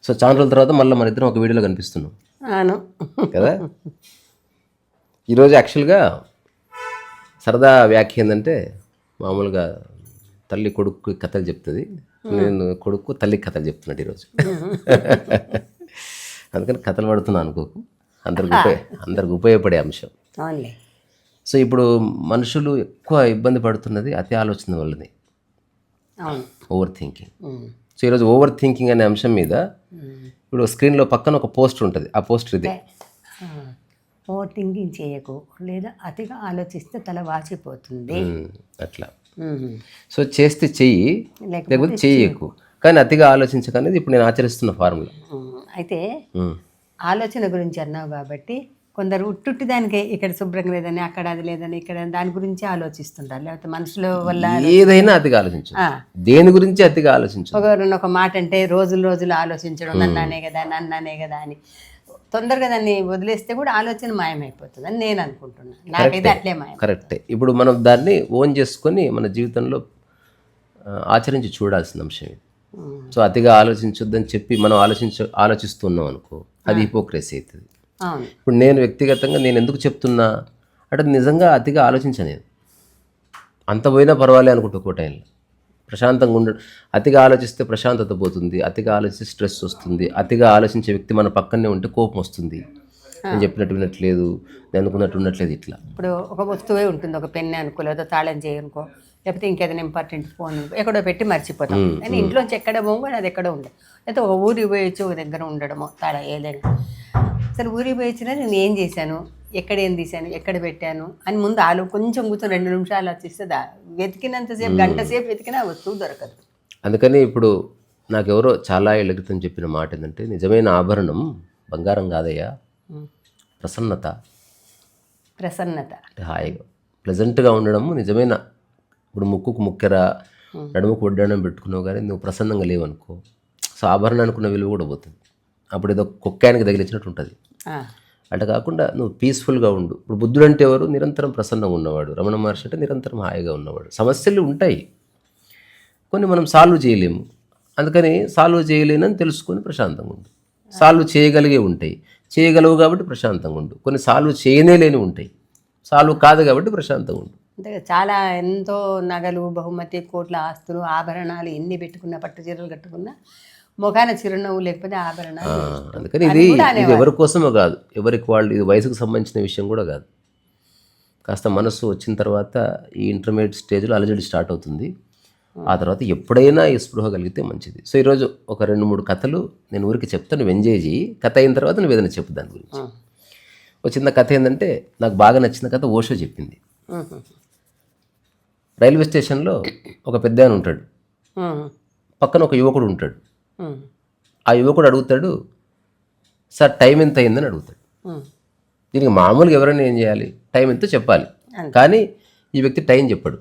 So చాలా రోజుల తర్వాత మళ్ళీ మన ఇద్దరం ఒక వీడియోలో కనిపిస్తున్నాం అవును కదా. ఈరోజు యాక్చువల్గా సరదా వ్యాఖ్య ఏంటంటే, మామూలుగా తల్లి కొడుకు కథలు చెప్తుంది, నేను కొడుకు తల్లికి కథలు చెప్తున్నాడు ఈరోజు. అందుకని కథలు పడుతున్నాను అనుకోకు, అందరికి ఉపయోగపడే అంశం. అవునులే. సో ఇప్పుడు మనుషులు ఎక్కువ ఇబ్బంది పడుతున్నది అతి ఆలోచన వల్లనే, అవును. Over thinking. సో ఈరోజు ఓవర్ థింకింగ్ అనే అంశం మీద ఇప్పుడు స్క్రీన్లో పక్కన ఒక పోస్టర్ ఉంటుంది, ఆ పోస్టర్ ఇదే. ఓవర్ థింకింగ్ చేయకు, లేదా అతిగా ఆలోచిస్తే తల వాచిపోతుంది. అట్లా. సో చేస్తే చెయ్యి, లేకపోతే చెయ్యకు, కానీ అతిగా ఆలోచించకనేది ఇప్పుడు నేను ఆచరిస్తున్న ఫార్ములా. అయితే ఆలోచన గురించి అన్నావు కాబట్టి కొందరు ఉట్టుట్టి దానికి ఇక్కడ శుభ్రంగా లేదని, అక్కడ అది లేదని, ఇక్కడ దాని గురించి ఆలోచిస్తుంటారు. లేకపోతే మనుషుల వల్ల ఏదైనా అతిగా ఆలోచించు, దేని గురించి అతిగా ఆలోచించు. ఒక మాట అంటే రోజులు ఆలోచించడం, నన్నానే కదా అని తొందరగా దాన్ని వదిలేస్తే కూడా ఆలోచన మాయమైపోతుంది అని నేను అనుకుంటున్నాను. నాకైతే అట్లే మాయం. కరెక్టే. ఇప్పుడు మనం దాన్ని ఓన్ చేసుకొని మన జీవితంలో ఆచరించి చూడాల్సిన అంశం ఇది. సో అతిగా ఆలోచించొద్దని చెప్పి మనం ఆలోచిస్తున్నాం అనుకో, అది హిపోక్రసీ అవుతుంది. ఇప్పుడు నేను వ్యక్తిగతంగా నేను ఎందుకు చెప్తున్నా అంటే, నిజంగా అతిగా ఆలోచించాను నేను. అంత పోయినా పర్వాలే అనుకుంటా ఒక టైంలో. ప్రశాంతంగా అతిగా ఆలోచిస్తే ప్రశాంతత పోతుంది, అతిగా ఆలోచిస్తే స్ట్రెస్ వస్తుంది. అతిగా ఆలోచించే వ్యక్తి మన పక్కనే ఉంటే కోపం వస్తుంది. నేను చెప్పినట్టు వినట్లేదు, నేను అనుకున్నట్టు ఉండట్లేదు. ఇట్లా ఇప్పుడు ఒక వస్తువే ఉంటుంది, ఒక పెన్ను అనుకో, లేదా తాళం చేయనుకో, లేకపోతే ఇంకేదైనా ఇంపార్టెంట్ ఫోన్ ఎక్కడో పెట్టి మర్చిపోతాం. కానీ ఇంట్లోంచి ఎక్కడ పోగా అది ఎక్కడో ఉండదు. లేకపోతే ఒక ఊరికి పోయొచ్చు, ఒక దగ్గర ఉండడమో తాళ ఏదైనా. అసలు ఊరికి పోయొచ్చినా నేను ఏం చేశాను, ఎక్కడ ఏం తీశాను, ఎక్కడ పెట్టాను అని ముందు కొంచెం కూర్చొని 2 నిమిషాలు ఆలోచిస్తే వెతికినంతసేపు గంట సేపు వెతికినా వస్తువు దొరకదు. అందుకని ఇప్పుడు నాకెవరో చాలా ఏళ్ళ క్రితం చెప్పిన మాట ఏంటంటే, నిజమైన ఆభరణం బంగారం కాదయ్యా, ప్రసన్నత. అంటే హాయిగా ప్లెజెంట్గా ఉండడము నిజమైన. ఇప్పుడు ముక్కుకు ముక్కెర, నడుముకు వడ్డాణం పెట్టుకున్నావు కానీ నువ్వు ప్రసన్నంగా లేవనుకో, సో ఆభరణానికి ఉన్న విలువ కూడా పోతుంది. అప్పుడు ఏదో కుక్కానికి తగిలించినట్టు ఉంటుంది. అట్లా కాకుండా నువ్వు పీస్ఫుల్గా ఉండు. ఇప్పుడు బుద్ధుడు అంటే ఎవరు? నిరంతరం ప్రసన్నంగా ఉన్నవాడు. రమణ మహర్షి అంటే నిరంతరం హాయిగా ఉన్నవాడు. సమస్యలు ఉంటాయి, కొన్ని మనం సాల్వ్ చేయలేము. అందుకని సాల్వ్ చేయలేనని తెలుసుకొని ప్రశాంతంగా ఉండు. సాల్వ్ చేయగలిగే ఉంటాయి, చేయగలవు కాబట్టి ప్రశాంతంగా ఉండు. కొన్ని సాల్వ్ చేయనేలేని ఉంటాయి, సాల్వ్ కాదు కాబట్టి ప్రశాంతంగా ఉండు. అంతే. చాలా ఎంతో నగలు, బహుమతి, కోట్ల ఆస్తులు, ఆభరణాలు ఎన్ని పెట్టుకున్నా, పట్టు చీరలు కట్టుకున్నా ముఖాన చిరునవ్వు లేకపోతే ఆభరణాలు. అందుకని ఇది ఎవరి కోసమో కాదు, ఎవరికి వాళ్ళు, ఇది వయసుకు సంబంధించిన విషయం కూడా కాదు. కాస్త మనసు వచ్చిన తర్వాత ఈ ఇంటర్మీడియట్ స్టేజ్లో అలజడి స్టార్ట్ అవుతుంది. ఆ తర్వాత ఎప్పుడైనా ఈ స్పృహ కలిగితే మంచిది. సో ఈరోజు ఒక 2-3 కథలు నేను ఊరికి చెప్తాను, నువ్వు ఎంజాయ్ చేయి. కథ అయిన తర్వాత నువ్వు ఏదైనా చెప్పు దాని గురించి. ఒక చిన్న కథ ఏంటంటే, నాకు బాగా నచ్చిన కథ ఓషో చెప్పింది. రైల్వే స్టేషన్లో ఒక పెద్ద ఆయన ఉంటాడు, పక్కన ఒక యువకుడు ఉంటాడు. ఆ యువకుడు అడుగుతాడు, సార్ టైం ఎంత అయిందని అడుగుతాడు. దీనికి మామూలుగా ఎవరైనా ఏం చేయాలి, టైం ఎంతో చెప్పాలి. కానీ ఈ వ్యక్తి టైం చెప్పాడు.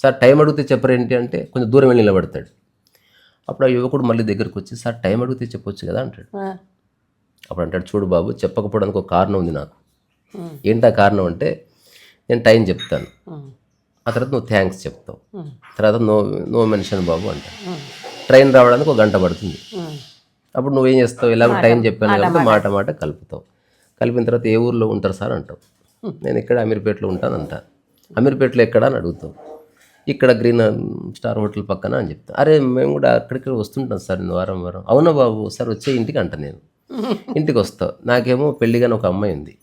సార్ టైం అడిగితే చెప్పరేంటి అంటే, కొంచెం దూరం వెళ్ళి నిలబడతాడు. అప్పుడు ఆ యువకుడు మళ్ళీ దగ్గరకు వచ్చి, సార్ టైం అడిగితే చెప్పొచ్చు కదా అంటాడు. అప్పుడు అంటాడు, చూడు బాబు, చెప్పకపోవడానికి ఒక కారణం ఉంది నాకు. ఏంటి ఆ కారణం అంటే, నేను టైం చెప్తాను, ఆ తర్వాత నువ్వు థ్యాంక్స్ చెప్తావు, తర్వాత నో మెన్షన్ బాబు అంటాడు. ట్రైన్ రావడానికి 1 గంట పడుతుంది. అప్పుడు నువ్వేం చేస్తావు, ఇలాగ టైం చెప్పాను కాబట్టి మాట కలుపుతావు. కలిపిన తర్వాత ఏ ఊర్లో ఉంటారు సార్ అంటావు. నేను ఇక్కడ అమీర్పేటలో ఉంటాను అంటాను. అమీర్పేటలో ఎక్కడ అని అడుగుతావు. ఇక్కడ గ్రీన్ స్టార్ హోటల్ పక్కన అని చెప్తాను. అరే మేము కూడా అక్కడికి వస్తుంటాం సార్, నేను వారం. అవునా బాబు, సార్ వచ్చే ఇంటికి అంట. నేను ఇంటికి వస్తావు, నాకేమో పెళ్ళిగాని ఒక అమ్మాయి ఉంది.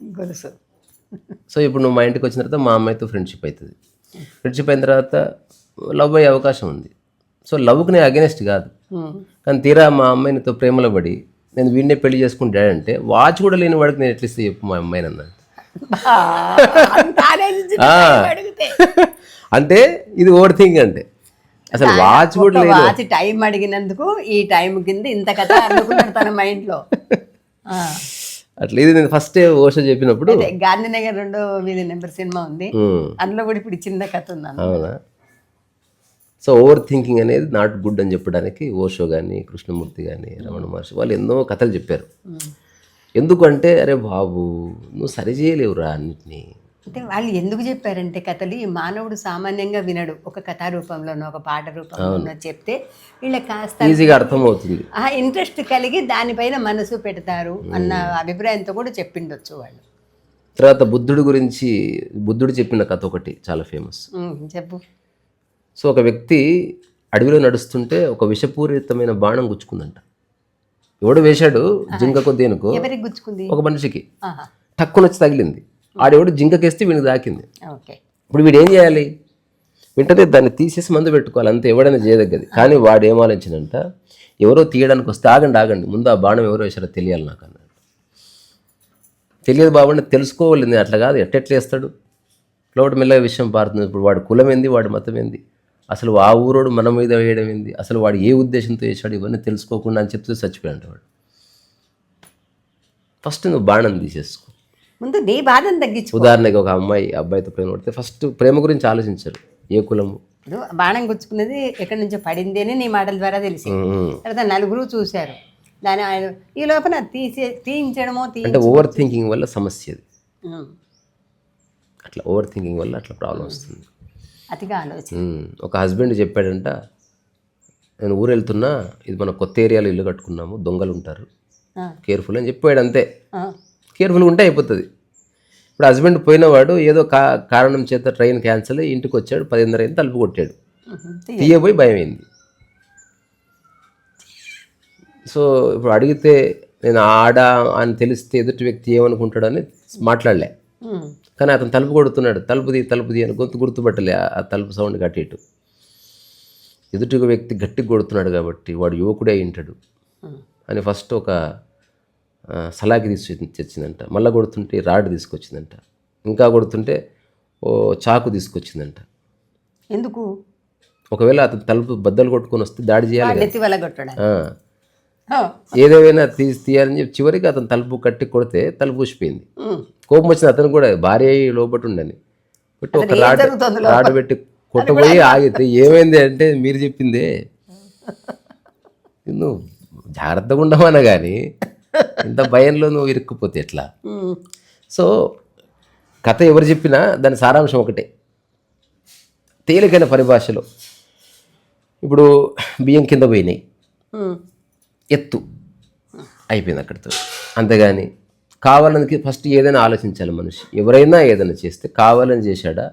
సో ఇప్పుడు నువ్వు మా ఇంటికి వచ్చిన తర్వాత మా అమ్మాయితో ఫ్రెండ్షిప్ అవుతుంది. ఫ్రెండ్షిప్ అయిన తర్వాత లవ్ అయ్యే అవకాశం ఉంది. సో లవ్కి నేను అగెనెస్ట్ కాదు, కానీ తీరా మా అమ్మాయినితో ప్రేమలో పడి నేను వీడినే పెళ్లి చేసుకుంటాడంటే, వాచ్ కూడా లేని వాడికి నేను ఎట్లా ఇస్తే చెప్పు మా అమ్మాయిని అన్నాడు. అంటే ఇది ఓవర్ థింక్. అంటే అసలు వాచ్ కూడా లేదు, వాచ్ టైం అడిగినందుకు ఈ టైం కింద ఇంత కథ అనుకున్నాడు తన మైండ్లో. అట్లా ఇది నేను ఫస్ట్ ఓషో చెప్పినప్పుడు, గాంధీనగర్ 2వ వీధి నెంబర్ సినిమా ఉంది, అందులో కూడా ఇప్పుడు చిన్న కథ ఉంది. అవునా? సో ఓవర్ థింకింగ్ అనేది నాట్ గుడ్ అని చెప్పడానికి ఓషో కానీ, కృష్ణమూర్తి కానీ, రమణ మహర్షి వాళ్ళు ఎన్నో కథలు చెప్పారు. ఎందుకంటే, అరే బాబు నువ్వు సరి చేయలేవురా అన్నిటినీ, అంటే వాళ్ళు ఎందుకు చెప్పారంటే కథలు ఈ మానవుడు సామాన్యంగా వినడు, ఒక కథా రూపంలోనో ఒక పాట రూపంలోనో చెప్తే వీళ్ళకి కాస్త ఈజీగా అర్థమవుతుంది. ఆ ఇంట్రెస్ట్ కలిగి దానిపైన మనసు పెడతారు అన్న అభిప్రాయంతో కూడా చెప్పిండొచ్చు వాళ్ళు. తర్వాత బుద్ధుడి గురించి, బుద్ధుడు చెప్పిన కథ ఒకటి చాలా ఫేమస్. చెప్పు. సో ఒక వ్యక్తి అడవిలో నడుస్తుంటే ఒక విషపూరితమైన బాణం గుచ్చుకుందంట. ఎవడు వేశాడు, జింకకో దేనికో, ఎవరికి గుచ్చుకుంది? ఒక మనిషికి టక్కున వచ్చి తగిలింది. ఆడెవడు జింకకేస్తే వీడికి దాకింది. ఓకే. ఇప్పుడు వీడు ఏం చేయాలి? వెంటనే దాన్ని తీసేసి మందు పెట్టుకోవాలి, అంతే, ఎవడైనా చేయదగ్గది. కానీ వాడు ఏం ఆలోచనంట, ఎవరో తీయడానికి వస్తే ఆగండి ముందు ఆ బాణం ఎవరో వేశారో తెలియాలి నాకు అన్నాడు. తెలియదు బాబండి, తెలుసుకోవాలి, నేను అట్లా కాదు, ఎట్టెట్లా వేస్తాడు, లోపల మెల్లగా విషయం పారుతుంది. ఇప్పుడు వాడు కులం ఏంది, వాడి మతం ఏంది, అసలు ఆ ఊరోడు మన మీద వేయడం ఏంది, అసలు వాడు ఏ ఉద్దేశంతో వేసాడు, ఇవన్నీ తెలుసుకోకుండా అని చెప్తే చచ్చిపోయాడు వాడు. ఫస్ట్ నువ్వు బాణం తీసేసుకో, ముందు నీ బాధను తగ్గించు. ఉదాహరణకి ఒక అమ్మాయి అబ్బాయితో ప్రేమ పడితే ఫస్ట్ ప్రేమ గురించి ఆలోచించారు, ఏ కులము. ఇప్పుడు బాణం గుచ్చుకున్నది ఎక్కడి నుంచో పడింది అని నీ మాటల ద్వారా తెలిసి, తర్వాత నలుగురు చూశారు, దాని ఈ లోపల తీయించడమో అంటే ఓవర్ థింకింగ్ వల్ల సమస్య అది. అట్లా ఓవర్ థింకింగ్ వల్ల అట్లా ప్రాబ్లం వస్తుంది. అతిగా ఆలోచన. ఒక హస్బెండ్ చెప్పాడంట, నేను ఊరు వెళ్తున్నా, ఇది మన కొత్త ఏరియాలో ఇల్లు కట్టుకున్నాము, దొంగలు ఉంటారు, కేర్ఫుల్ అని చెప్పాడు. అంతే, కేర్ఫుల్గా ఉంటే అయిపోతుంది. ఇప్పుడు హస్బెండ్ పోయినవాడు ఏదో కారణం చేత ట్రైన్ క్యాన్సిల్ అయ్యి ఇంటికి వచ్చాడు, 10:30 అయింది, తలుపు కొట్టాడు, తీయబోయి భయం అయింది. సో ఇప్పుడు అడిగితే నేను ఆడ అని తెలిస్తే ఎదుటి వ్యక్తి ఏమనుకుంటాడని మాట్లాడలే, కానీ అతను తలుపు కొడుతున్నాడు, తలుపుది అని గుర్తుపట్టలే ఆ తలుపు సౌండ్ గట్టి ఇటు. ఎదుటి వ్యక్తి గట్టిగా కొడుతున్నాడు కాబట్టి వాడు యువకుడే అయింటాడు అని ఫస్ట్ ఒక సలాకి తెచ్చిందంట. మళ్ళీ కొడుతుంటే రాడ్ తీసుకొచ్చిందంట, ఇంకా కొడుతుంటే ఓ చాకు తీసుకొచ్చిందంట. ఎందుకు? ఒకవేళ అతను తలుపు బద్దలు కొట్టుకొని వస్తే దాడి చేయాలి, ఏదేమైనా తీయాలని చెప్పి చివరికి అతను తలుపు కట్టి కొడితే తలుపు ఊసిపోయింది. కోపం వచ్చింది అతను కూడా, భార్య లోపట ఉండని పెట్టి ఒక రాడ్ పెట్టి కొట్టబోయి ఆగితే ఏమైంది అంటే, మీరు చెప్పిందే, నువ్వు జాగ్రత్తగా ఉండమన్నా కానీ ఇంత భయంలో నువ్వు ఇరుక్కుపోతే ఎట్లా. సో కథ ఎవరు చెప్పినా దాని సారాంశం ఒకటే, తేలికైన పరిభాషలో. ఇప్పుడు బియ్యం కింద పోయినాయి, ఎత్తు అయిపోయింది అక్కడితో, అంతేగాని కావాలని ఫస్ట్ ఏదైనా ఆలోచించాలి మనిషి. ఎవరైనా ఏదైనా చేస్తే కావాలని చేశాడా,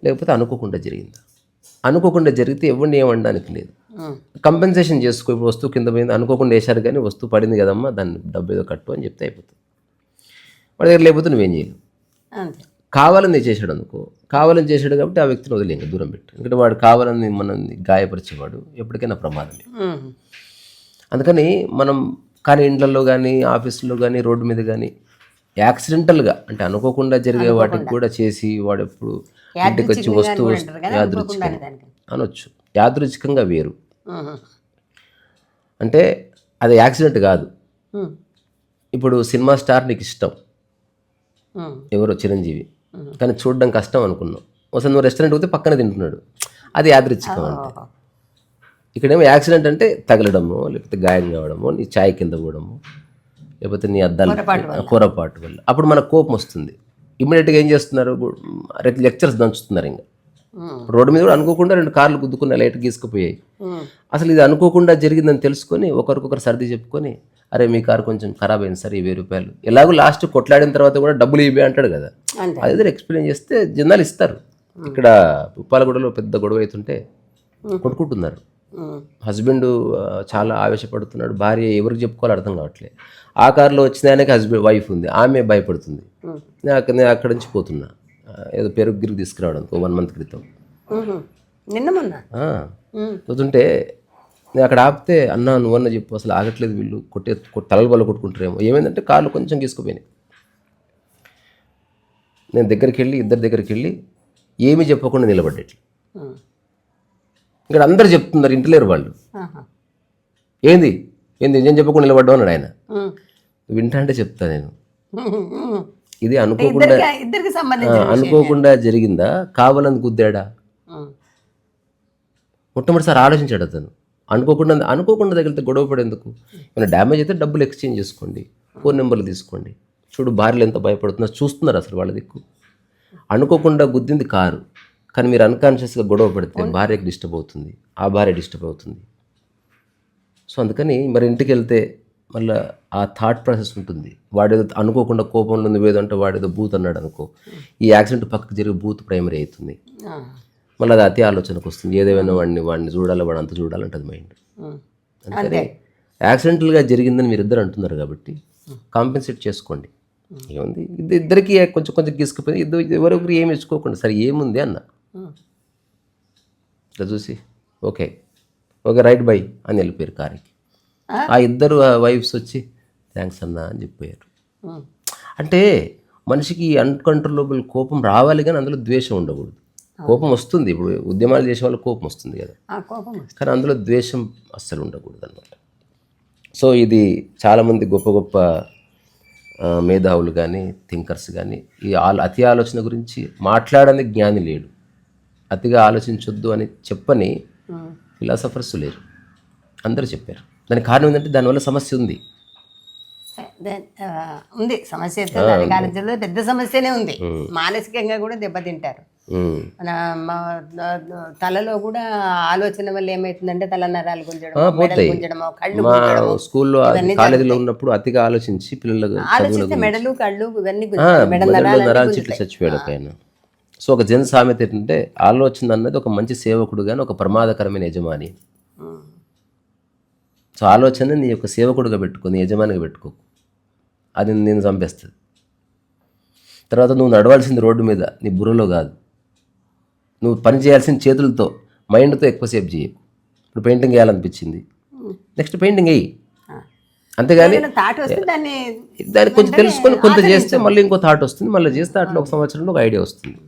లేకపోతే అనుకోకుండా జరిగిందా. అనుకోకుండా జరిగితే ఎవరిని ఏమనడానికి లేదు, కంపెన్సేషన్ చేసుకో. ఇప్పుడు వస్తువు కింద పోయింది, అనుకోకుండా వేశారు కానీ వస్తువు పడింది కదమ్మా, దాన్ని డబ్బు ఏదో కట్టు అని చెప్తే అయిపోతుంది. వాడి దగ్గర లేకపోతే నువ్వేం చేయలేవు. కావాలని చేశాడు అనుకో, కావాలని చేశాడు కాబట్టి ఆ వ్యక్తిని వదిలే, ఇంకా దూరం పెట్టు. ఎందుకంటే వాడు కావాలని మనల్ని గాయపరిచేవాడు ఎప్పటికైనా ప్రమాదమే. అందుకని మనం కానీ ఇండ్లలో కానీ ఆఫీసులో కానీ రోడ్డు మీద కానీ యాక్సిడెంటల్గా అంటే అనుకోకుండా జరిగే వాటికి కూడా చేసి వాడు ఎప్పుడు ఇంటికి వచ్చి వస్తువు యాదృచ్ఛికంగా అనొచ్చు, యాదృచ్ఛికంగా వేరు. అంటే అది యాక్సిడెంట్ కాదు. ఇప్పుడు సినిమా స్టార్ నీకు ఇష్టం, ఎవరో చిరంజీవి, కానీ చూడడం కష్టం అనుకున్నావు, ఒకసారి నువ్వు రెస్టారెంట్ పోతే పక్కన తింటున్నాడు, అది యాదృచ్ఛికం. అంటే ఇక్కడేమో యాక్సిడెంట్ అంటే తగలడము, లేకపోతే గాయం కావడము, నీ ఛాయ్ కింద పోవడము, లేకపోతే నీ అద్దాలు పొరపాటు వల్ల అప్పుడు మనకు కోపం వస్తుంది. ఇమ్మీడియట్గా ఏం చేస్తున్నారు, లెక్చర్స్ దంచుతున్నారు. ఇంకా రోడ్డు మీద కూడా అనుకోకుండా 2 కార్లు గుద్దుకున్న, లైట్ గీసుకుపోయాయి. అసలు ఇది అనుకోకుండా జరిగిందని తెలుసుకొని ఒకరికొకరు సర్ది చెప్పుకొని, అరే మీ కారు కొంచెం ఖరాబ్ అయింది సార్, 1000 రూపాయలు, ఎలాగో లాస్ట్ కొట్లాడిన తర్వాత కూడా డబ్బులు ఇవే అంటాడు కదా, అదే ఎక్స్ప్లెయిన్ చేస్తే జనాలు ఇస్తారు. ఇక్కడ ఉప్పాలగూడలో పెద్ద గొడవ అవుతుంటే కొట్టుకుంటున్నారు, హస్బెండ్ చాలా ఆవేశపడుతున్నాడు, భార్య ఎవరికి చెప్పుకోవాలో అర్థం కావట్లేదు. ఆ కారులో వచ్చిన ఆయనకి వైఫ్ ఉంది, ఆమె భయపడుతుంది. నేను అక్కడి నుంచి పోతున్నా, ఏదో పెరుగు గిరుగు తీసుకురావడానికి 1 month క్రితం పోతుంటే నేను అక్కడ ఆపితే, అన్నా నువ్వన్నా చెప్పు, అసలు ఆగట్లేదు, వీళ్ళు తలల బల్ల కొట్టుకుంటారేమో. ఏమైందంటే కాళ్ళు కొంచెం గీసుకుపోయినాయి. నేను ఇద్దరి దగ్గరికి వెళ్ళి ఏమీ చెప్పకుండా నిలబడ్డట్లు. ఇక్కడ అందరు చెప్తున్నారు, ఇంటలేరు వాళ్ళు. ఏంది ఏం చెప్పకుండా నిలబడ్డావు అన్నాడు ఆయన. వింటా అంటే చెప్తా నేను, ఇది అనుకోకుండా జరిగిందా, కావాలని గుద్దాడా. మొట్టమొదటిసారి ఆలోచించాడు అతను. అనుకోకుండా తగిలితే గొడవ పడేందుకు, ఏమైనా డ్యామేజ్ అయితే డబ్బులు ఎక్స్చేంజ్ చేసుకోండి, ఫోన్ నెంబర్లు తీసుకోండి, చూడు భార్యలు ఎంత భయపడుతున్నారు చూస్తున్నారు అసలు వాళ్ళ దిక్కు. అనుకోకుండా గుద్దింది కారు, కానీ మీరు అన్కాన్షియస్గా గొడవ పడితే భార్యకి డిస్టర్బ్ అవుతుంది, ఆ భార్య డిస్టర్బ్ అవుతుంది. సో అందుకని మరి ఇంటికి వెళ్తే మళ్ళీ ఆ థాట్ ప్రాసెస్ ఉంటుంది. వాడేదో అనుకోకుండా కోపంలో నువ్వేదో అంటే వాడేదో బూత్ అన్నాడు అనుకో, ఈ యాక్సిడెంట్ పక్కకు జరిగి బూత్ ప్రైమరీ అవుతుంది. మళ్ళీ అది అతి ఆలోచనకు వస్తుంది. ఏదేమైనా వాడిని చూడాలి, వాడు అంత చూడాలంటది మైండ్. అందుకని యాక్సిడెంటల్గా జరిగిందని మీరు ఇద్దరు అంటున్నారు కాబట్టి కాంపెన్సేట్ చేసుకోండి. ఏముంది, ఇద్దరికి కొంచెం కొంచెం గీసుకుపోయి ఎవరొకరు ఏమి ఇచ్చుకోకుండా సరే ఏముంది అన్న ఇట్లా చూసి ఓకే రైట్ బై అని వెళ్ళిపోయారు కారుకి. ఆ ఇద్దరు వైఫ్స్ వచ్చి థ్యాంక్స్ అన్నా అని చెప్పిపోయారు. అంటే మనిషికి అన్కంట్రోలబుల్ కోపం రావాలి, కానీ అందులో ద్వేషం ఉండకూడదు. కోపం వస్తుంది, ఇప్పుడు ఉద్యమాలు చేసే వాళ్ళకి కోపం వస్తుంది కదా, కానీ అందులో ద్వేషం అస్సలు ఉండకూడదు అనమాట. సో ఇది చాలామంది గొప్ప గొప్ప మేధావులు కానీ థింకర్స్ కానీ ఈ అతి ఆలోచన గురించి మాట్లాడని జ్ఞాని లేడు. అతిగా ఆలోచించొద్దు అని చెప్పని ఫిలాసఫర్స్ లేరు, అందరూ చెప్పారు. దానికి కారణం ఏంటంటే దానివల్ల సమస్య ఉంది. ఉంది సమస్య, కాలంలో పెద్ద సమస్యనే ఉంది. మానసికంగా కూడా దెబ్బతింటారు. తలలో కూడా ఆలోచన వల్ల ఏమైతుందంటే తల నరాలు గుంజడమో కళ్ళు గుంజడమో. స్కూల్లో కాలేజీలో ఉన్నప్పుడు అతిగా ఆలోచించి పిల్లలు ఆలోచిస్తే మెడలు కళ్ళు ఇవన్నీ నరాలు చెట్లు చచ్చిపోయాడు ఆయన. సో ఒక జన సామెత ఏంటంటే ఆలోచన అన్నది ఒక మంచి సేవకుడు కానీ ఒక ప్రమాదకరమైన యజమాని. సో ఆలోచన నీ యొక్క సేవకుడుగా పెట్టుకో, నీ యజమానిగా పెట్టుకో, అది నేను చంపేస్తుంది. తర్వాత నువ్వు నడవాల్సింది రోడ్డు మీద, నీ బుర్రలో కాదు. నువ్వు పని చేయాల్సిన చేతులతో, మైండ్తో ఎక్కువసేపు చేయి. ఇప్పుడు పెయింటింగ్ వేయాలనిపించింది, నెక్స్ట్ పెయింటింగ్ వేయి, అంతేగాని దాన్ని కొంచెం తెలుసుకొని కొంత చేస్తే మళ్ళీ ఇంకో థాట్ వస్తుంది, మళ్ళీ చేస్తే అట్లా ఒక సంవత్సరంలో ఒక ఐడియా వస్తుంది.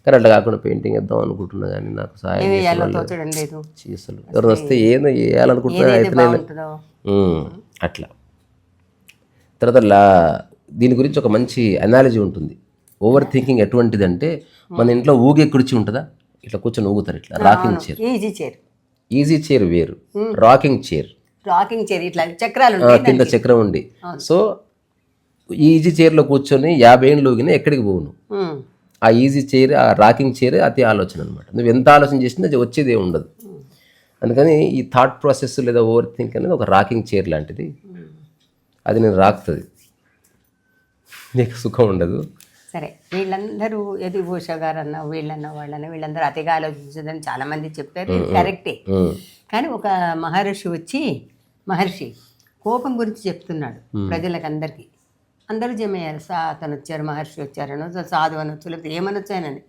కానీ అట్లా కాకుండా పెయింటింగ్ వేద్దాం అనుకుంటున్నా కానీ నాకు సహాయం చేసలు ఎవరు వస్తే ఏదో వేయాలనుకుంటున్నా అయితే అట్లా. తర్వాత దీని గురించి ఒక మంచి అనాలజీ ఉంటుంది. ఓవర్ థింకింగ్ ఎటువంటిదంటే మన ఇంట్లో ఊగే కుర్చీ ఉంటుందా, ఇట్లా కూర్చొని ఊగుతారు, ఇట్లా రాకింగ్ చైర్. ఈజీ చైర్ వేరు, రాకింగ్ చైర్ ఇట్లా చక్రాలు కింద చక్రం ఉండి. సో ఈజీ చైర్లో కూర్చొని 50 ఏళ్ళు ఊగినా ఎక్కడికి పోవును. ఆ ఈజీ చైర్, ఆ రాకింగ్ చైర్ అతి ఆలోచన అనమాట. నువ్వు ఎంత ఆలోచన చేసినా అది వచ్చేది ఏమి ఉండదు. అందుకని ఈ థాట్ ప్రాసెస్ లేదా ఓవర్ థింక్ అనేది ఒక రాకింగ్ చైర్ లాంటిది. అది నేను రాకుతుంది, నీకు సుఖం ఉండదు. సరే, వీళ్ళందరూ యది భూష గారు అన్న వీళ్ళందరూ అతిగా ఆలోచించదని చాలా మంది చెప్పారు, కరెక్టే. కానీ ఒక మహర్షి కోపం గురించి చెప్తున్నాడు ప్రజలకు అందరికీ. అందరూ జమయ్యారు, అతను వచ్చారు, మహర్షి వచ్చారనో, సాధు అనొచ్చు, లేకపోతే ఏమనొచ్చు ఆయనని,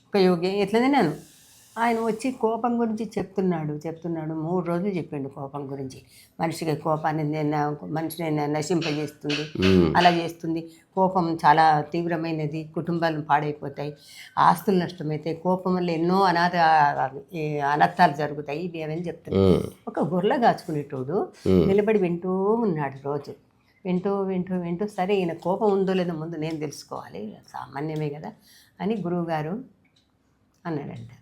ఒక యోగి ఎట్లనే నేను. ఆయన వచ్చి కోపం గురించి చెప్తున్నాడు. 3 రోజులు చెప్పిండు కోపం గురించి. మనిషికి కోపాన్ని మనిషిని నశింపజేస్తుంది, అలా చేస్తుంది. కోపం చాలా తీవ్రమైనది, కుటుంబాలు పాడైపోతాయి, ఆస్తులు నష్టమవుతాయి, కోపం వల్ల ఎన్నో అనర్థాలు జరుగుతాయి, ఇవి అవన్నీ చెప్తున్నాడు. ఒక గొర్రె కాచుకునేటోడు నిలబడి వింటూ ఉన్నాడు రోజు. వింటూ సరే ఈయన కోపం ఉందో లేదో ముందు నేను తెలుసుకోవాలి, సామాన్యమే కదా అని గురువుగారు అన్నాడంట.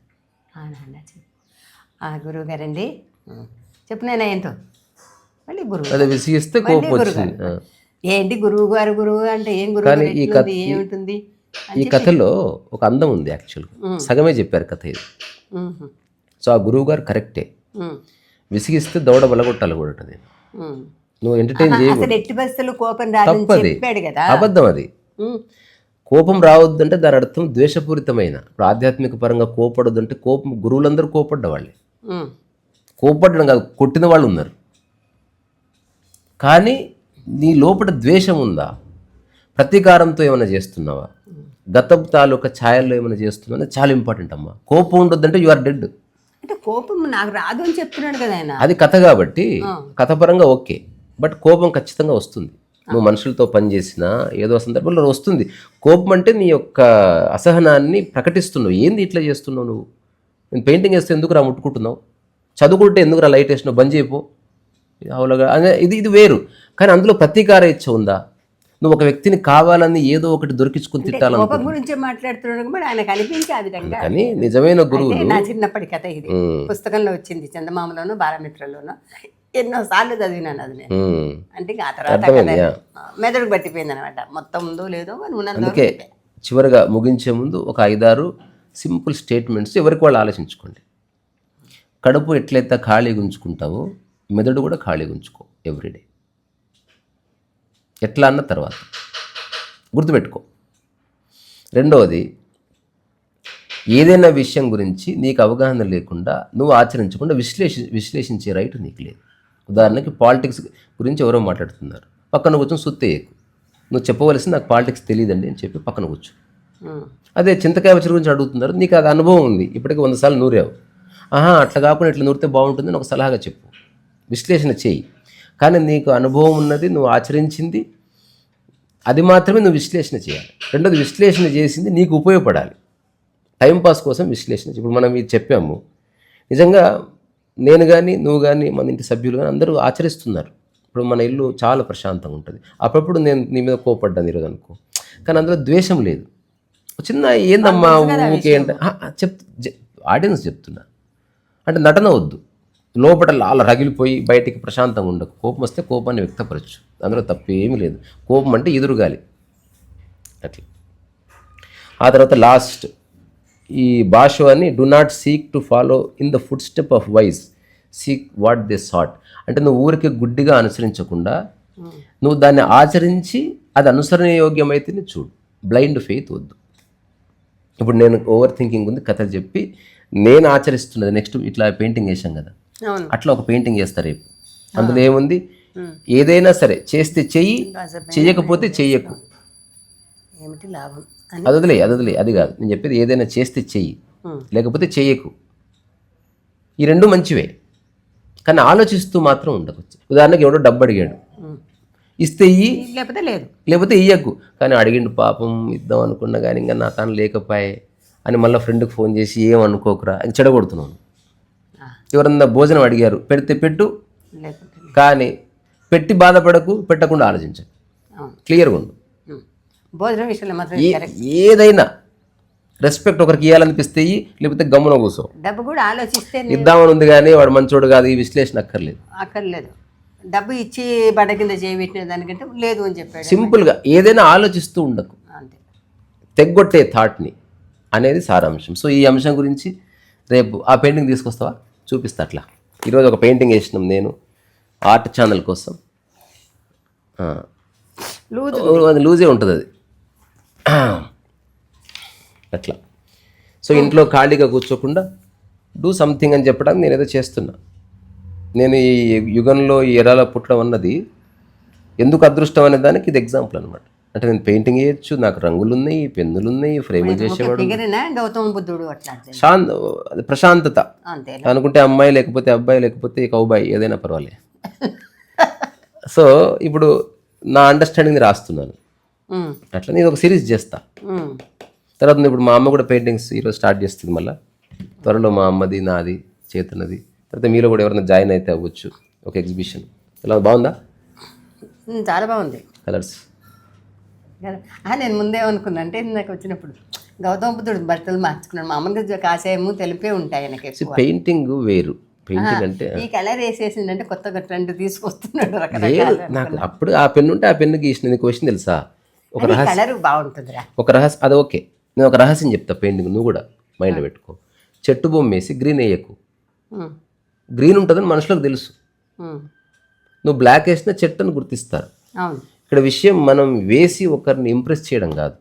గురువు గారండి చెప్పు నాయన ఏంటో. మళ్ళీ గురువు ఏంటి గురువు అంటే ఏం గురువు ఏమిటి? ఈ కథలో ఒక అందం ఉంది. యాక్చువల్గా సగమే చెప్పారు కథ ఇది. సో ఆ గురువు గారు కరెక్టే, విసిగిస్తే దౌడ బలగొట్టాలి కూడా. నువ్వు ఎంటర్టైన్ చేయకూడదు, అబద్ధం అది. కోపం రావద్దు అంటే దాని అర్థం ద్వేషపూరితమైన. ఇప్పుడు ఆధ్యాత్మిక పరంగా కోపడద్దు అంటే గురువులందరూ కోపడ్డ వాళ్ళే. కోపడడం కాదు, కొట్టిన వాళ్ళు ఉన్నారు. కానీ నీ లోపల ద్వేషం ఉందా, ప్రతీకారంతో ఏమైనా చేస్తున్నావా, గతం తాలూకా ఛాయల్లో ఏమైనా చేస్తున్నావు, చాలా ఇంపార్టెంట్ అమ్మా. కోపం ఉండొద్దంటే యు ఆర్ డెడ్. అంటే కోపం నాకు రాదు అని చెప్తున్నాడు కదా ఆయన. అది కథ కాబట్టి కథపరంగా ఓకే, బట్ కోపం ఖచ్చితంగా వస్తుంది. నువ్వు మనుషులతో పనిచేసినా ఏదో సందర్భంలో వస్తుంది కోపం. అంటే నీ యొక్క అసహనాన్ని ప్రకటిస్తున్నావు. ఏంది ఇట్లా చేస్తున్నావు నువ్వు? నేను పెయింటింగ్ వేస్తే ఎందుకు రా ముట్టుకుంటున్నావు, చదువుకుంటే ఎందుకు రా లైట్ వేసినావు, బంద్ చేయిపో, అవులగా ఇది వేరు. కానీ అందులో ప్రతీకార ఇచ్చ ఉందా? నువ్వు ఒక వ్యక్తిని కావాలని ఏదో ఒకటి దొరికించుకుని తిట్టాలని గురించి మాట్లాడుతున్నాడు ఆయనకు అనిపించి ఆ విధంగా. కానీ నిజమైన గురువులు, నా చిన్నప్పటి కథ ఇది, పుస్తకంలో వచ్చింది, చందమామలోనూ బాలమిత్రలోనూ. ఎన్నోసార్లు చదివినాను అది నేను. ఉమ్. అంటే ఇంకా ఆ తర్వాత అర్థమైంది, కదా యా. మెదడుకు పట్టిపోయింది అనమాట. మొత్తం ఉందో లేదో కానీ ఉన్నంత అందుకే వరకు చివరిగా ముగించే ముందు ఒక 5-6 సింపుల్ స్టేట్మెంట్స్ ఎవరికి వాళ్ళు ఆలోచించుకోండి. కడుపు ఎట్లయితే ఖాళీగా ఉంచుకుంటావో మెదడు కూడా ఖాళీగా ఉంచుకో ఎవ్రీడే. ఎట్లా అన్న తర్వాత గుర్తుపెట్టుకో. రెండవది, ఏదైనా విషయం గురించి నీకు అవగాహన లేకుండా నువ్వు ఆచరించకుండా విశ్లేషించే రైట్ నీకు లేదు. ఉదాహరణకి పాలిటిక్స్ గురించి ఎవరో మాట్లాడుతున్నారు, పక్కన కూర్చొని సుత్తేయకు. నువ్వు చెప్పవలసింది నాకు పాలిటిక్స్ తెలియదండి అని చెప్పి పక్కన కూర్చో. అదే చింతకాయ పచ్చడి గురించి అడుగుతున్నారు, నీకు అది అనుభవం ఉంది, ఇప్పటికీ 100 సార్లు నూరావు. అట్లా కాకుండా ఇట్లా నూరితే బాగుంటుందని ఒక సలహాగా చెప్పు, విశ్లేషణ చేయి. కానీ నీకు అనుభవం ఉన్నది, నువ్వు ఆచరించింది, అది మాత్రమే నువ్వు విశ్లేషణ చేయాలి. రెండోది, విశ్లేషణ చేసింది నీకు ఉపయోగపడాలి. టైంపాస్ కోసం విశ్లేషణ. ఇప్పుడు మనం ఇది చెప్పాము, నిజంగా నేను కానీ నువ్వు కానీ మన ఇంటి సభ్యులు కానీ అందరూ ఆచరిస్తున్నారు. ఇప్పుడు మన ఇల్లు చాలా ప్రశాంతంగా ఉంటుంది. అప్పుడప్పుడు నేను నీ మీద కోపడ్డాను ఈరోజు అనుకో, కానీ అందులో ద్వేషం లేదు. చిన్న ఏందమ్మా ఊకే అంటే ఆడియన్స్ చెప్తున్నా, అంటే నటన వద్దు. లోపల అలా రగిలిపోయి బయటికి ప్రశాంతంగా ఉండకు. కోపం వస్తే కోపాన్ని వ్యక్తపరచు, అందులో తప్పేమీ లేదు. కోపం అంటే ఎదురుగాలి అట్లా. ఆ తర్వాత లాస్ట్ ఈ భాష అని, do not seek to follow in the footstep of wise, seek what they sought. అంటే నువ్వు ఊరికి గుడ్డిగా అనుసరించకుండా నువ్వు దాన్ని ఆచరించి అది అనుసరణయోగ్యమైతేనే చూడు. బ్లైండ్ ఫెయిత్ వద్దు. ఇప్పుడు నేను ఓవర్ థింకింగ్ ఉంది, కథలు చెప్పి నేను ఆచరిస్తున్నది. నెక్స్ట్ ఇట్లా పెయింటింగ్ వేసాం కదా, అట్లా ఒక పెయింటింగ్ వేస్తా రేపు. అందులో ఏముంది, ఏదైనా సరే చేస్తే చెయ్యి, చెయ్యకపోతే చెయ్యకు. ఏమిటి లాభం? అది వదిలే, అది కాదు నేను చెప్పేది. ఏదైనా చేస్తే చెయ్యి, లేకపోతే చెయ్యకు. ఈ రెండు మంచివే, కానీ ఆలోచిస్తూ మాత్రం ఉండకు. ఉదాహరణకి ఎవడో డబ్బు అడిగాడు, ఇస్తే ఇయ్యి, లేకపోతే ఇయ్యకు. కానీ అడిగిండు పాపం, ఇద్దాం అనుకున్నా కానీ ఇంకా నా తాను లేకపోయే అని మళ్ళీ ఫ్రెండ్కి ఫోన్ చేసి ఏమనుకోకురా అని చెడగొడుతున్నాను. ఎవరన్నా భోజనం అడిగారు, పెడితే పెట్టు, కానీ పెట్టి బాధపడకు, పెట్టకుండా ఆలోచించకు. క్లియర్గా ఉండు. భోజనం విషయంలో మాత్రం ఏదైనా రెస్పెక్ట్ ఒకరికి ఇవ్వాలనిపిస్తే ఇయ్యి, లేకపోతే గమ్మున కూర్చో. డబ్బు కూడా ఆలోచిస్తే ఇద్దామని ఉంది కానీ వాడు మంచోడు కాదు, ఈ విశ్లేషణ అక్కర్లేదు. డబ్బు ఇచ్చి బడ కింద చేయబెట్టిన దానికంటే లేదు అని చెప్పాడు. సింపుల్గా ఏదైనా ఆలోచిస్తూ ఉండకు, తెగ్గొట్టే థాట్ని అనేది సారాంశం. సో ఈ అంశం గురించి రేపు ఆ పెయింటింగ్ తీసుకొస్తావా, చూపిస్తా. అట్లా ఈరోజు ఒక పెయింటింగ్ వేసినాం నేను ఆర్ట్ ఛానల్ కోసం. అది లూజే ఉంటుంది అది అట్లా. సో ఇంట్లో ఖాళీగా కూర్చోకుండా డూ సంథింగ్ అని చెప్పడానికి నేను ఏదో చేస్తున్నా. నేను ఈ యుగంలో ఈ ఎరాలో పుట్టడం అన్నది ఎందుకు అదృష్టం అనే దానికి ఇది ఎగ్జాంపుల్ అనమాట. అంటే నేను పెయింటింగ్ వేయచ్చు, నాకు రంగులు ఉన్నాయి, పెన్నులు ఉన్నాయి, ఫ్రేమింగ్ చేసేవాడు, గౌతమ బుద్ధుడు అట్లా ప్రశాంతత అనుకుంటే అమ్మాయి లేకపోతే అబ్బాయి లేకపోతే కౌబాయి ఏదైనా పర్వాలేదు. సో ఇప్పుడు నా అండర్స్టాండింగ్ రాస్తున్నాను అట్లా. నేను ఒక సిరీస్ చేస్తా. తర్వాత ఇప్పుడు మా అమ్మ కూడా పెయింటింగ్స్ ఈరోజు స్టార్ట్ చేస్తుంది మళ్ళీ త్వరలో. మా అమ్మది, నాది, చేతనది. తర్వాత మీలో కూడా ఎవరైనా జాయిన్ అయితే అవ్వచ్చు. ఒక ఎగ్జిబిషన్. ఇలా బాగుందా? చాలా బాగుంది. కలర్స్ నేను ముందేమనుకున్నా అంటే నాకు వచ్చినప్పుడు గౌతమ బుద్ధుడు బట్టలు మార్చుకున్నాడు. మా అమ్మకి కాసేమో తెలిపే ఉంటాయి ఆయనకి. పెయింటింగ్ వేరు. పెయింటింగ్ అంటే ఈ కలర్ వేసేసిందంటే కొత్తగా ట్రెండ్ తీసుకొస్తున్నాడు. నాకు అప్పుడు ఆ పెన్ను ఉంటే ఆ పెన్ను గీసిన. నీకు క్వశ్చన్ తెలుసా? ఒక రహస్యం బాగుంటుందిరా. ఒక రహస్యం అది ఓకే. నేను ఒక రహస్యం చెప్తా. పెయింటింగ్ నువ్వు కూడా మైండ్ పెట్టుకో. చెట్టు బొమ్మ వేసి గ్రీన్ వేయకు. గ్రీన్ ఉంటుందని మనుషులకు తెలుసు. నువ్వు బ్లాక్ వేసిన చెట్టును గుర్తిస్తారు. ఇక్కడ విషయం మనం వేసి ఒకరిని ఇంప్రెస్ చేయడం కాదు,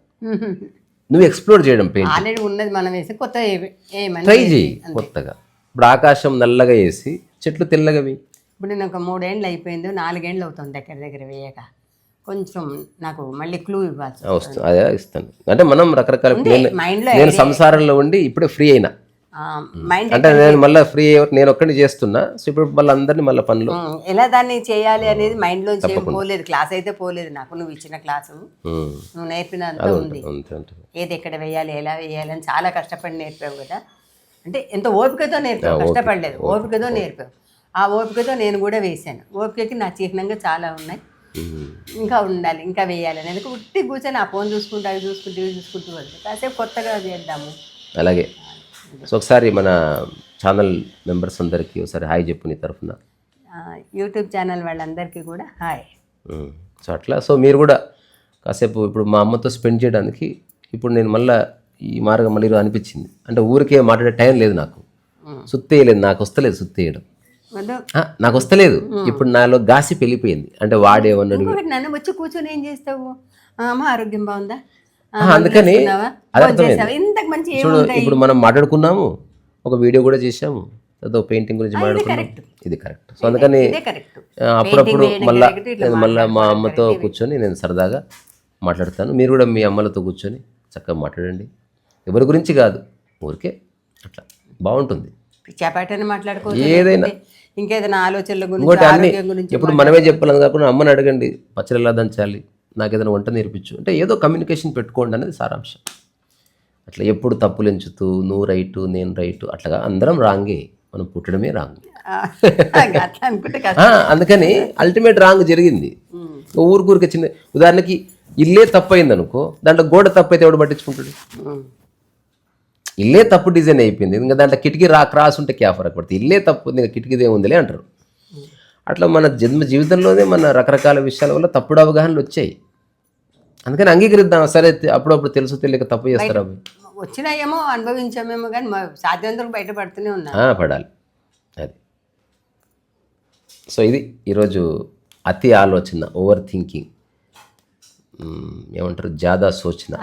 నువ్వు ఎక్స్ప్లోర్ చేయడం. పెయింటింగ్ ఉన్నది మనం వేసి కొత్త ట్రై చేయి కొత్తగా. ఇప్పుడు ఆకాశం నల్లగా వేసి చెట్లు తెల్లగవి. ఇప్పుడు నేను ఒక 3 ఏళ్ళు అయిపోయింది, 4 ఏళ్ళు అవుతుంది దగ్గర వేయక. కొంచెం నాకు మళ్ళీ క్లూ ఇవ్వాలి. వస్తుంది, అదే ఇస్తాను. అంటే మనం రకరకాల నేను సంసారంలో ఉండి ఇప్పుడే ఫ్రీ అయినా. అంటే నేను మళ్ళీ ఫ్రీ నేను ఒక్కడిని చేస్తున్నా. సో ఇప్పుడు మళ్ళీ అందరినీ మళ్ళీ పనులు ఎలా దాన్ని చేయాలి అనేది మైండ్ లో పోలేదు. క్లాస్ అయితే పోలేదు నాకు. నువ్వు ఇచ్చిన క్లాసు, నువ్వు నేర్పినంత ఉంది. ఏది ఎక్కడ వేయాలి, ఎలా వేయాలి అని చాలా కష్టపడి నేర్పావు కదా. అంటే ఎంత ఓపికతో నేర్పావు, కష్టపడలేదు, ఓపికతో నేర్పావు. ఆ ఓపికతో నేను కూడా వేశాను. ఓపికకి నా చిహ్నంగా చాలా ఉన్నాయి. ఇంకా ఉండాలి, ఇంకా వేయాలి అనేది. ఉట్టి కూర్చొని ఆ ఫోన్ చూసుకుంటూ అవి చూసుకుంటూ ఇవి చూసుకుంటూ వద్దు, కాసేపు కొత్తగా చేద్దాము. అలాగే. సో ఒకసారి మన ఛానల్ మెంబర్స్ అందరికీ ఒకసారి హాయ్ చెప్పు నీ తరఫున. యూట్యూబ్ ఛానల్ వాళ్ళందరికీ కూడా హాయ్. సో అట్లా సో మీరు కూడా కాసేపు ఇప్పుడు మా అమ్మతో స్పెండ్ చేయడానికి ఇప్పుడు నేను మళ్ళీ ఈ మార్గం మళ్ళీ అనిపించింది. అంటే ఊరికే మాట్లాడే టైం లేదు నాకు, సుత్తేయలేదు, నాకు వస్తలేదు సుత్తేయడం, నాకు వస్తలేదు. ఇప్పుడు నాలో గాసి వెళ్ళిపోయింది. అంటే వాడేమన్నాడు నన్ను వచ్చి కూర్చొని ఏం చేస్తావు, అమ్మ ఆరోగ్యం బాగుందా, అందుకని అది అర్థమైంది. ఇంతకు మంచి చూడు ఇప్పుడు మనం మాట్లాడుకున్నాము, ఒక వీడియో కూడా చేసాము, అదో పెయింటింగ్ గురించి మాట్లాడుకున్నాం, ఇది కరెక్ట్. సో అందుకని అప్పుడప్పుడు మళ్ళీ మా అమ్మతో కూర్చొని నేను సరదాగా మాట్లాడతాను. మీరు కూడా మీ అమ్మలతో కూర్చొని చక్కగా మాట్లాడండి. ఎవరి గురించి కాదు, ఊరికే అట్లా బాగుంటుంది. పిచ్చాపాటని మాట్లాడుకోవచ్చు, ఏదైనా ఇంకేదైనా ఆలోచనల ఇంకోటి అన్ని గురించి ఇప్పుడు మనమే చెప్పాలని కాకుండా అమ్మని అడగండి, పచ్చడి ఎలా దంచాలి, నాకు ఏదైనా వంట నేర్పించు అంటే ఏదో కమ్యూనికేషన్ పెట్టుకోండి అనేది సారాంశం. అట్లా ఎప్పుడు తప్పులు ఎంచుతూ నువ్వు రైటు నేను రైటు అట్లాగా అందరం రాంగే, మనం పుట్టడమే రాంగ్. అట్లా అనుకుంటే అందుకని అల్టిమేట్ రాంగ్ జరిగింది. ఊరికూరికే చిన్న ఉదాహరణకి ఇల్లే తప్పు అయింది అనుకో, దాంట్లో గోడ తప్పు అయితే ఎవడు పట్టించుకుంటాడు? ఇల్లే తప్పు డిజైన్ అయిపోయింది, ఇంకా దాంట్లో కిటికీ క్రాస్ ఉంటే క్యా ఫరక్ పడుతుంది, ఇల్లే తప్పు ఇంకా కిటికీదే ఉందిలే అంటారు. అట్లా మన జీవితంలోనే మన రకరకాల విషయాల వల్ల తప్పుడు అవగాహనలు వచ్చాయి. అందుకని అంగీకరిద్దాం, సరే అప్పుడప్పుడు తెలుసు తెలియక తప్పు చేస్తారు అవి వచ్చినాయేమో అనుభవించామేమో, కానీ సాధ్యంతో బయటపడుతూనే ఉన్నా పడాలి అది. సో ఇది ఈరోజు అతి ఆలోచన, ఓవర్ థింకింగ్, ఏమంటారు జాదా సోచన,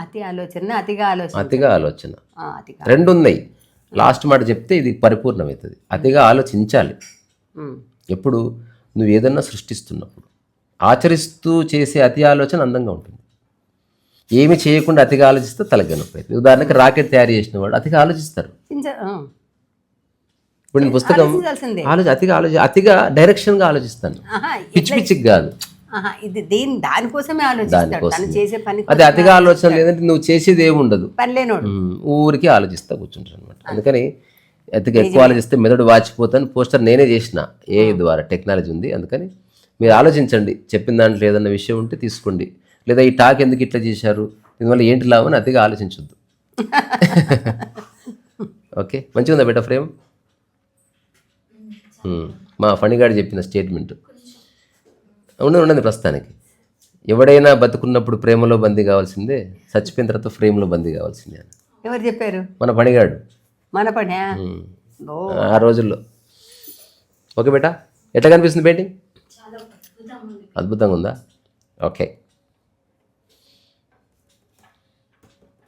అతిగా ఆలోచన రెండు ఉన్నాయి. లాస్ట్ మాట చెప్తే ఇది పరిపూర్ణమవుతుంది. అతిగా ఆలోచించాలి. ఎప్పుడు నువ్వు ఏదన్నా సృష్టిస్తున్నప్పుడు ఆచరిస్తూ చేసే అతి ఆలోచన అందంగా ఉంటుంది. ఏమి చేయకుండా అతిగా ఆలోచిస్తే తలకి నొప్పి అవుతుంది. ఉదాహరణకి రాకెట్ తయారు చేసిన వాడు అతిగా ఆలోచిస్తారు. ఇప్పుడు నేను పుస్తకం అతిగా డైరెక్షన్గా ఆలోచిస్తాను, పిచ్చి పిచ్చికి కాదు. దానికోసమే అది అతిగా ఆలోచన లేదంటే నువ్వు చేసేది ఏమి ఉండదు, ఊరికి ఆలోచిస్తా కూర్చుంటారు అనమాట. అందుకని అతిగా ఎక్కువ ఆలోచిస్తే మెదడు వాచిపోతాను. పోస్టర్ నేనే చేసిన ఏ ద్వారా టెక్నాలజీ ఉంది. అందుకని మీరు ఆలోచించండి, చెప్పిన దాంట్లో ఏదన్నా విషయం ఉంటే తీసుకోండి, లేదా ఈ టాక్ ఎందుకు ఇట్లా చేశారు, దీనివల్ల ఏంటి లాభం అని అతిగా ఆలోచించొద్దు. ఓకే, మంచిగా ఉందా బెటర్ ఫ్రేమ్? మా ఫణిగాడు చెప్పిన స్టేట్మెంట్ ఉండదు ప్రస్తుతానికి. ఎవడైనా బతుకున్నప్పుడు ప్రేమలో బందీ కావాల్సిందే, చచ్చిపోయిన తర్వాత ఫ్రేమ్లో బందీ కావాల్సిందే అని. ఎవరు చెప్పారు? మన పనిగాడు. మన పని ఆ రోజుల్లో. ఓకే బేటా, ఎట్లా కనిపిస్తుంది పెయింటింగ్? అద్భుతంగా ఉందా? ఓకే.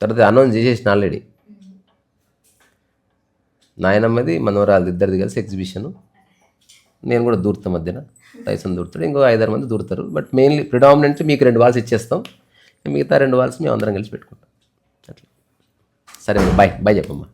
తర్వాత అనౌన్స్ చేసేసిన ఆల్రెడీ. నాయనమ్మది మనవరాలు ఇద్దరిది కలిసి ఎగ్జిబిషను. నేను కూడా దూరుతా, మధ్యన టైసన్ దూరుతాడు, ఇంకో 5-6 మంది దూరుతారు. బట్ మెయిన్లీ ప్రిడామినెంట్లీ మీకు 2 వాల్స్ ఇచ్చేస్తాం, మిగతా 2 వాల్స్ మేము అందరం కలిసి పెట్టుకుంటాం. అట్లా సరే, బాయ్ చెప్పమ్మా.